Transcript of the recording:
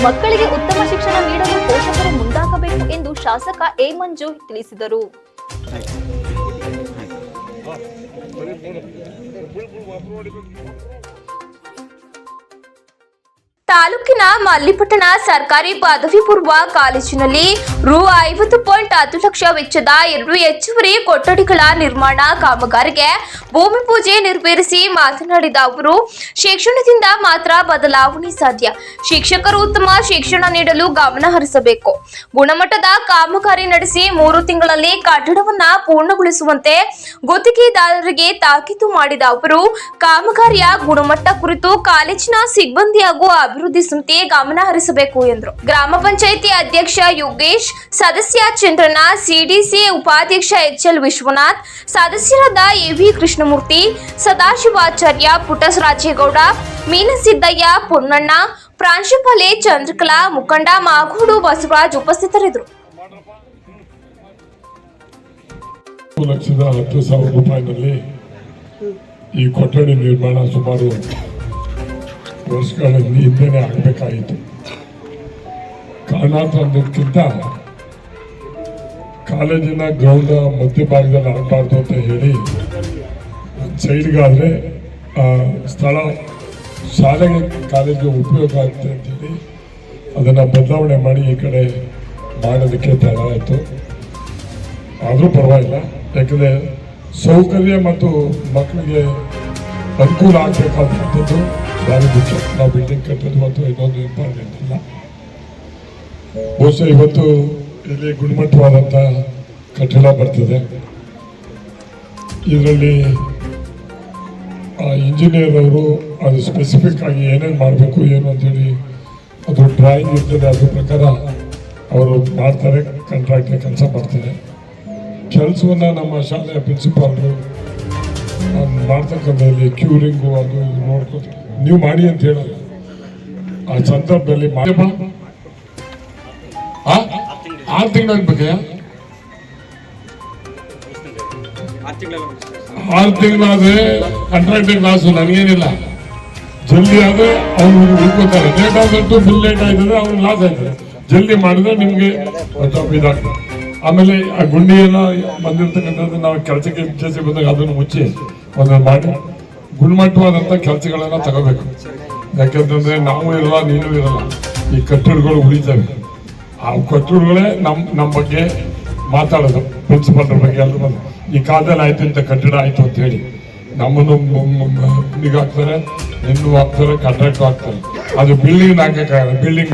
ಮಕ್ಕಳಿಗೆ ಉತ್ತಮ ಶಿಕ್ಷಣ ನೀಡಲು ಪೋಷಕರು ಮುಂದಾಗಬೇಕು ಎಂದು ಶಾಸಕ ಎ ಮಂಜು ತಿಳಿಸಿದರು. ತಾಲೂಕಿನ ಮಲ್ಲಿಪಟ್ಟಣ ಸರ್ಕಾರಿ ಪದವಿ ಪೂರ್ವ ಕಾಲೇಜಿನಲ್ಲಿ ರು50.10 ಲಕ್ಷ ವೆಚ್ಚದ 2 ಹೆಚ್ಚುವರಿ ಕೊಠಡಿಗಳ ನಿರ್ಮಾಣ ಕಾಮಗಾರಿಗೆ ಭೂಮಿ ಪೂಜೆ ನೆರವೇರಿಸಿ ಮಾತನಾಡಿದ ಅವರು, ಶಿಕ್ಷಣದಿಂದ ಮಾತ್ರ ಬದಲಾವಣೆ ಸಾಧ್ಯ. ಶಿಕ್ಷಕರು ಉತ್ತಮ ಶಿಕ್ಷಣ ನೀಡಲು ಗಮನ ಹರಿಸಬೇಕು. ಗುಣಮಟ್ಟದ ಕಾಮಗಾರಿ ನಡೆಸಿ 3 ತಿಂಗಳಲ್ಲಿ ಕಟ್ಟಡವನ್ನ ಪೂರ್ಣಗೊಳಿಸುವಂತೆ ಗುತ್ತಿಗೆದಾರರಿಗೆ ತಾಕೀತು ಮಾಡಿದ ಅವರು, ಕಾಮಗಾರಿಯ ಗುಣಮಟ್ಟ ಕುರಿತು ಕಾಲೇಜಿನ ಸಿಬ್ಬಂದಿ ಹಾಗೂ ಅಭಿವೃದ್ಧಿ ಸಮಿತಿ ಗಮನ ಹರಿಸಬೇಕು ಎಂದರು. ಗ್ರಾಮ ಪಂಚಾಯಿತಿ ಅಧ್ಯಕ್ಷ ಯೋಗೇಶ್, ಸದಸ್ಯ ಚಂದ್ರನ, ಸಿಡಿಸಿ ಉಪಾಧ್ಯಕ್ಷ ಎಚ್ಎಲ್ ವಿಶ್ವನಾಥ್, ಸದಸ್ಯರಾದ ಎವಿ ಕೃಷ್ಣಮೂರ್ತಿ, ಸದಾಶಿವಾಚಾರ್ಯ, ಪುಟ್ಟರಾಜೇಗೌಡ, ಮೀನಸಿದ್ದಯ್ಯ, ಪುನ್ನಣ್ಣ, ಪ್ರಾಂಶುಪಾಲೆ ಚಂದ್ರಕಲಾ, ಮುಖಂಡ ಮಾಗೋಡು ಬಸವರಾಜ್ ಉಪಸ್ಥಿತರಿದ್ದರು. ₹1,10,000 ಈ ಕೊಠಡಿ ನಿರ್ಮಾಣ ಸುಮಾರು ವರ್ಷಗಳ ಹಿಂದೆನೇ ಆಗಬೇಕಾಯಿತು. ಕಾರಣಾಂತರಕ್ಕಿಂತ ಕಾಲೇಜಿನ ಗ್ರೌಂಡ್ ಮಧ್ಯಭಾಗದಲ್ಲಿ ಆಗಬಾರ್ದು ಅಂತ ಹೇಳಿ ಸೈಡ್ಗಾದರೆ ಸ್ಥಳ ಶಾಲೆಗೆ ಕಾಲೇಜಿಗೆ ಉಪಯೋಗ ಆಗುತ್ತೆ ಅಂತೇಳಿ ಅದನ್ನು ಬದಲಾವಣೆ ಮಾಡಿ ಈ ಕಡೆ ಮಾಡೋದಕ್ಕೆ ತಡ ಆಯಿತು. ಆದರೂ ಪರವಾಗಿಲ್ಲ, ಯಾಕಂದರೆ ಸೌಕರ್ಯ ಮತ್ತು ಮಕ್ಕಳಿಗೆ ಅನುಕೂಲ ಆಗಬೇಕಾದಂಥದ್ದು ಭಾರಿ ಮುಖ್ಯ. ನಾವು ಬಿಲ್ಡಿಂಗ್ ಕಟ್ಟೋದು ಮತ್ತು ಇನ್ನೊಂದು ಇಂಪಾರ್ಟೆಂಟ್ ಇಲ್ಲ. ಬಹುಶಃ ಇವತ್ತು ಇಲ್ಲಿ ಗುಣಮಟ್ಟವಾದಂಥ ಕಟ್ಟಡ ಬರ್ತದೆ. ಇದರಲ್ಲಿ ಇಂಜಿನಿಯರ್ ಅವರು ಅದು ಸ್ಪೆಸಿಫಿಕ್ ಆಗಿ ಏನೇನು ಮಾಡಬೇಕು ಏನು ಅಂತೇಳಿ ಅದು ಡ್ರಾಯಿಂಗ್ ಇರ್ತದೆ, ಅದ್ರ ಪ್ರಕಾರ ಅವರು ಮಾಡ್ತಾರೆ, ಕಾಂಟ್ರಾಕ್ಟ್ಗೆ ಕೆಲಸ ಮಾಡ್ತಾರೆ. ಕೆಲಸವನ್ನು ನಮ್ಮ ಶಾಲೆಯ ಪ್ರಿನ್ಸಿಪಾಲ್ರು ಮಾಡ್ತಕ್ಕಂಥದ್ದಲ್ಲಿ ಕ್ಯೂರಿಂಗು ಅದು ಇದು ನೋಡ್ಕೊಂಡು ನೀವು ಮಾಡಿ ಅಂತ ಹೇಳಲ್ಲ. ಆ ಸಂದರ್ಭದಲ್ಲಿ 6 ತಿಂಗಳಾಗಬೇಕೆ? 6 ತಿಂಗಳಾದ್ರೆ ಕಾಂಟ್ರಾಕ್ಟರ್ ಲಾಸು, ನನಗೇನಿಲ್ಲ. ಜಲ್ದಿ ಆದರೆ ಅವ್ರು ಉಳ್ಕೋತಾರೆ. ಲೇಟ್ ಆದಷ್ಟು ಬಿಲ್ ಲೇಟ್ ಆಯ್ತದೆ, ಅವ್ರಿಗೆ ಲಾಸ್ ಆಯ್ತದೆ. ಜಲ್ದಿ ಮಾಡಿದ್ರೆ ನಿಮಗೆ ಇದಾಗ್ತದೆ. ಆಮೇಲೆ ಆ ಗುಂಡಿಯೆಲ್ಲ ಬಂದಿರ್ತಕ್ಕಂಥದ್ದು ನಾವು ಕೆಲಸಕ್ಕೆ ವಿಚಾರಿಸಿ ಬಂದಾಗ ಅದನ್ನು ಮುಚ್ಚಿ ಒಂದು ಮಾಡಿ ಗುಣಮಟ್ಟವಾದಂಥ ಕೆಲಸಗಳನ್ನು ತಗೋಬೇಕು. ಯಾಕೆಂತಂದರೆ ನಾವು ಇರಲ್ಲ, ನೀನು ಇರಲ್ಲ, ಈ ಕಟ್ಟಡಗಳು ಉಳಿತವೆ. ಆ ಕಟ್ಟಡಗಳೇ ನಮ್ಮ ಬಗ್ಗೆ ಮಾತಾಡೋದು, ಪ್ರಿನ್ಸಿಪಾಲ್ರ ಬಗ್ಗೆ ಎಲ್ಲರೂ ಬಂದು ಈ ಕಾಲದಲ್ಲಿ ಆಯಿತು ಇಂಥ ಕಟ್ಟಡ ಆಯಿತು ಅಂತ ಹೇಳಿ ನಮ್ಮನ್ನು ಹಾಕ್ತಾರೆ, ಇನ್ನೂ ಹಾಕ್ತಾರೆ, ಕಾಂಟ್ರಾಕ್ಟ್ ಹಾಕ್ತಾರೆ. ಅದು ಬಿಲ್ಡಿಂಗ್ ಹಾಕಕ್ಕಾಗಲ್ಲ. ಬಿಲ್ಡಿಂಗ್